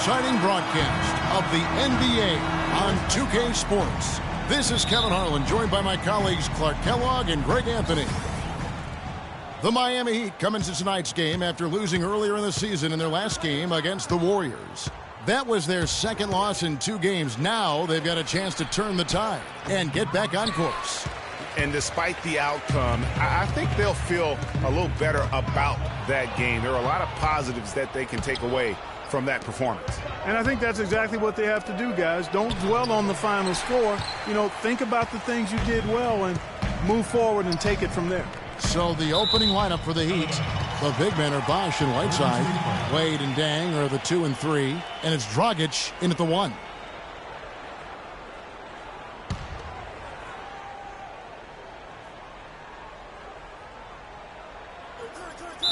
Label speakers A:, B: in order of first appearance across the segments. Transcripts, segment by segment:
A: Exciting broadcast of the NBA on 2K Sports. This is Kevin Harlan, joined by my colleagues Clark Kellogg and Greg Anthony. The Miami Heat come into tonight's game after losing earlier in the season in their last game against the Warriors. That was their second loss in 2 games. Now they've got a chance to turn the tide and get back on course.
B: And despite the outcome, I think they'll feel a little better about that game. There are a lot of positives that they can take away from that performance.
C: And I think that's exactly what they have to do, guys. Don't dwell on the final score. Think about the things you did well and move forward and take it from there.
A: So the opening lineup for the Heat, the big men are Bosh and Whiteside. Wade and Dang are the 2 and 3, and it's Dragic in at the 1.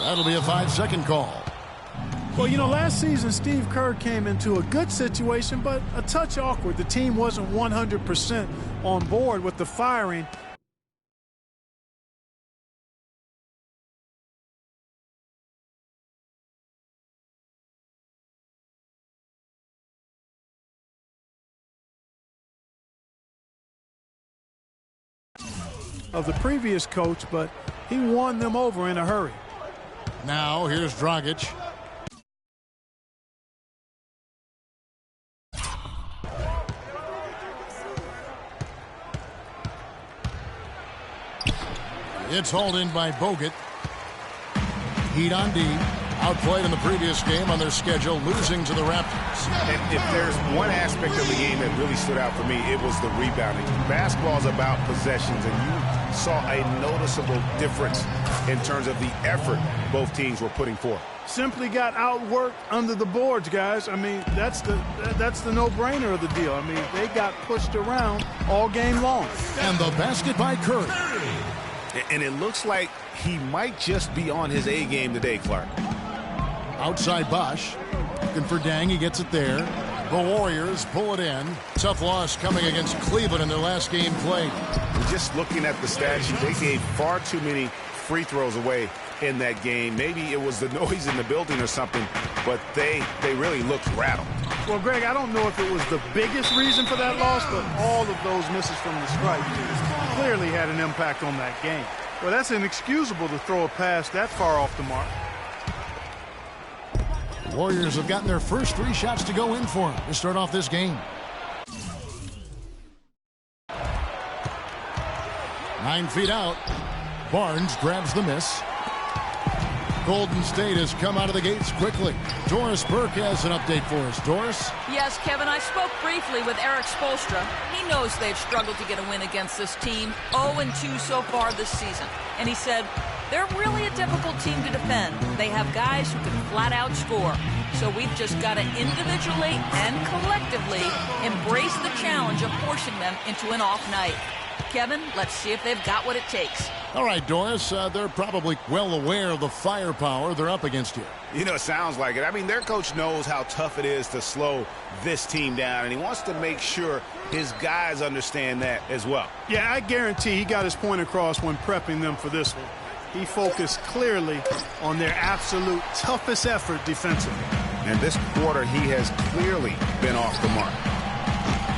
A: That'll be a 5-second call.
C: Well, last season Steve Kerr came into a good situation, but a touch awkward. The team wasn't 100% on board with the firing. Of the previous coach, but he won them over in a hurry.
A: Now here's Dragic. It's hauled in by Bogut. Heat on D. Outplayed in the previous game on their schedule, losing to the Raptors.
B: And if there's one aspect of the game that really stood out for me, it was the rebounding. Basketball's about possessions, and you saw a noticeable difference in terms of the effort both teams were putting forth.
C: Simply got outworked under the boards, guys. I mean, that's the no-brainer of the deal. I mean, they got pushed around all game long.
A: And the basket by Curry.
B: And it looks like he might just be on his A game today, Clark.
A: Outside Bosh. Looking for Dang. He gets it there. The Warriors pull it in. Tough loss coming against Cleveland in their last game played.
B: Just looking at the stat sheet, they gave far too many free throws away in that game. Maybe it was the noise in the building or something, but they really looked rattled.
C: Well, Greg, I don't know if it was the biggest reason for that loss, but all of those misses from the stripe clearly had an impact on that game. Well, that's inexcusable to throw a pass that far off the mark.
A: The Warriors have gotten their first 3 shots to go in for them to start off this game. 9 feet out. Barnes grabs the miss. Golden State has come out of the gates quickly. Doris Burke has an update for us. Doris?
D: Yes, Kevin, I spoke briefly with Eric Spoelstra. He knows they've struggled to get a win against this team, 0-2 so far this season. And he said, they're really a difficult team to defend. They have guys who can flat out score. So we've just got to individually and collectively embrace the challenge of forcing them into an off night. Kevin, let's see if they've got what it takes.
A: All right, Doris, they're probably well aware of the firepower they're up against here.
B: It sounds like it. I mean, their coach knows how tough it is to slow this team down, and he wants to make sure his guys understand that as well.
C: Yeah, I guarantee he got his point across when prepping them for this one. He focused clearly on their absolute toughest effort defensively.
B: And this quarter, he has clearly been off the mark.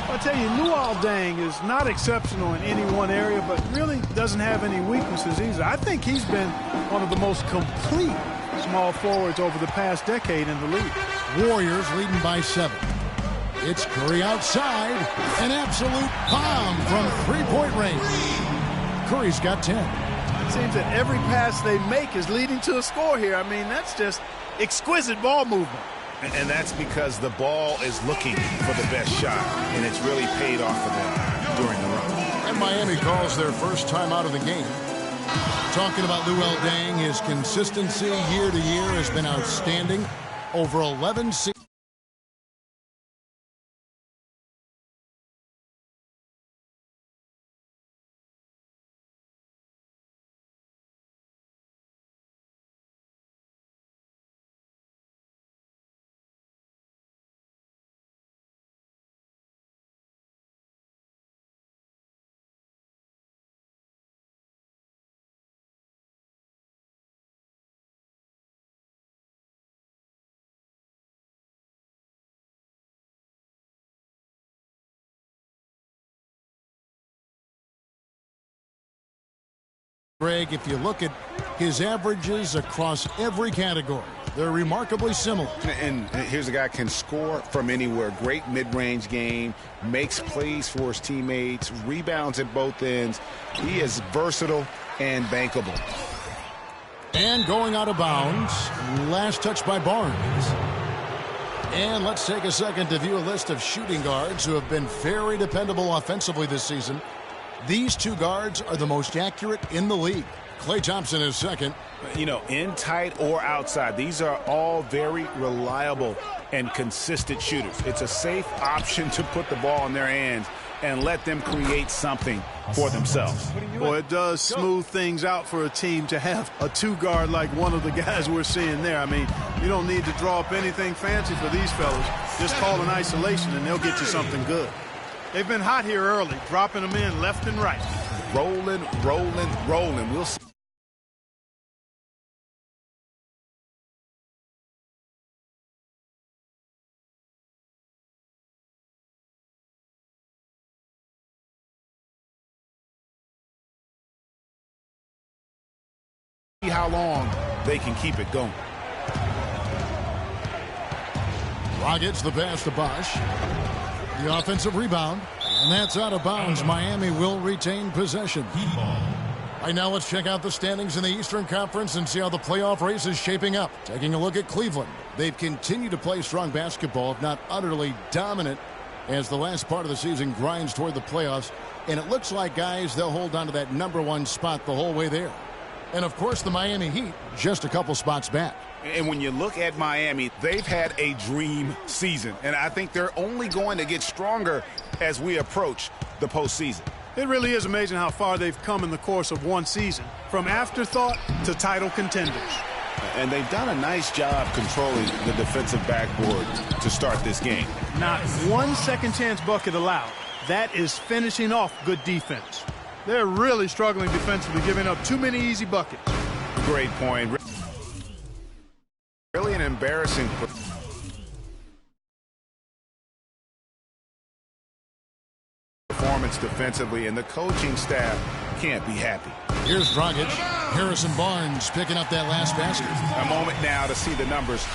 C: I tell you, Luol Deng is not exceptional in any one area, but really doesn't have any weaknesses either. I think he's been one of the most complete small forwards over the past decade in the league.
A: Warriors leading by 7. It's Curry outside. An absolute bomb from 3-point range. Curry's got 10.
C: It seems that every pass they make is leading to a score here. I mean, that's just exquisite ball movement.
B: And that's because the ball is looking for the best shot, and it's really paid off for them during the run.
A: And Miami calls their first time out of the game. Talking about Luol Deng, his consistency year to year has been outstanding. Over 11 seasons. Greg, if you look at his averages across every category, they're remarkably similar.
B: And here's a guy can score from anywhere. Great mid-range game, makes plays for his teammates, rebounds at both ends. He is versatile and bankable.
A: And going out of bounds, last touch by Barnes. And let's take a second to view a list of shooting guards who have been very dependable offensively this season. These two guards are the most accurate in the league. Klay Thompson is second.
B: You know, in tight or outside, these are all very reliable and consistent shooters. It's a safe option to put the ball in their hands and let them create something for themselves.
C: Well, it does smooth things out for a team to have a two-guard like one of the guys we're seeing there. I mean, you don't need to draw up anything fancy for these fellas. Just call an isolation and they'll get you something good. They've been hot here early, dropping them in left and right.
B: Rolling, rolling, rolling. We'll see how long they can keep it going.
A: Rockets the pass to Bosh. The offensive rebound. And that's out of bounds. Miami will retain possession. Right now, let's check out the standings in the Eastern Conference and see how the playoff race is shaping up. Taking a look at Cleveland. They've continued to play strong basketball, if not utterly dominant, as the last part of the season grinds toward the playoffs. And it looks like, guys, they'll hold on to that #1 spot the whole way there. And, of course, the Miami Heat just a couple spots back.
B: And when you look at Miami, they've had a dream season. And I think they're only going to get stronger as we approach the postseason.
C: It really is amazing how far they've come in the course of one season, from afterthought to title contenders.
B: And they've done a nice job controlling the defensive backboard to start this game.
C: Not one second-chance bucket allowed. That is finishing off good defense. They're really struggling defensively, giving up too many easy buckets.
B: Great point. Really an embarrassing performance defensively, and the coaching staff can't be happy.
A: Here's Dragic. Harrison Barnes picking up that last basket.
B: A moment now to see the numbers.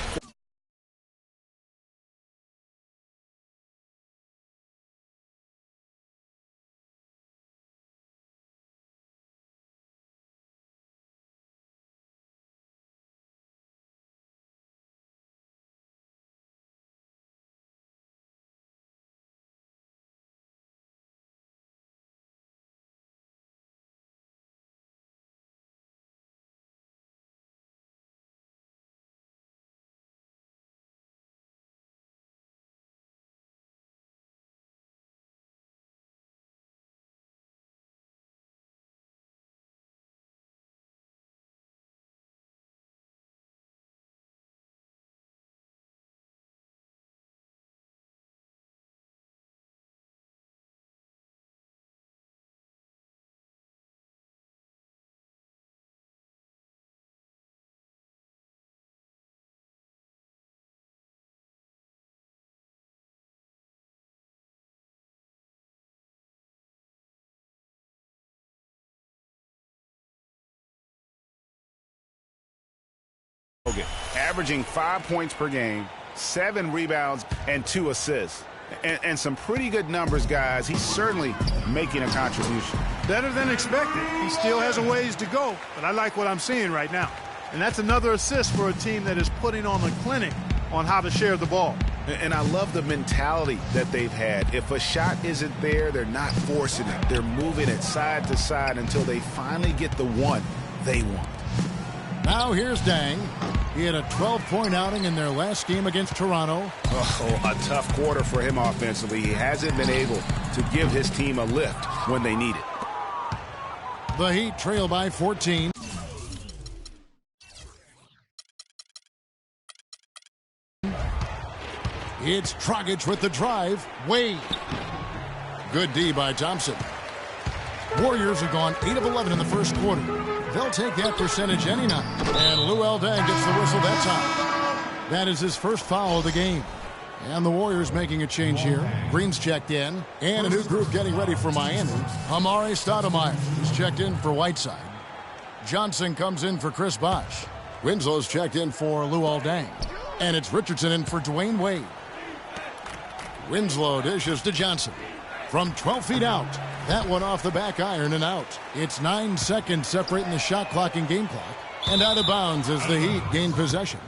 B: Averaging 5 points per game, 7 rebounds, and 2 assists. And some pretty good numbers, guys. He's certainly making a contribution.
C: Better than expected. He still has a ways to go, but I like what I'm seeing right now. And that's another assist for a team that is putting on a clinic on how to share the ball.
B: And I love the mentality that they've had. If a shot isn't there, they're not forcing it. They're moving it side to side until they finally get the one they want.
A: Now here's Dang. He had a 12-point outing in their last game against Toronto.
B: Oh, a tough quarter for him offensively. He hasn't been able to give his team a lift when they need it.
A: The Heat trail by 14. It's Dragic with the drive. Wade. Good D by Thompson. Warriors have gone 8 of 11 in the first quarter. They'll take that percentage any night. And Luol Deng gets the whistle that time. That is his first foul of the game. And the Warriors making a change here. Green's checked in. And a new group getting ready for Miami. Amare Stoudemire is checked in for Whiteside. Johnson comes in for Chris Bosh. Winslow's checked in for Luol Deng. And it's Richardson in for Dwayne Wade. Winslow dishes to Johnson. From 12 feet out, that one off the back iron and out. It's 9 seconds separating the shot clock and game clock. And out of bounds as the Heat gain possession.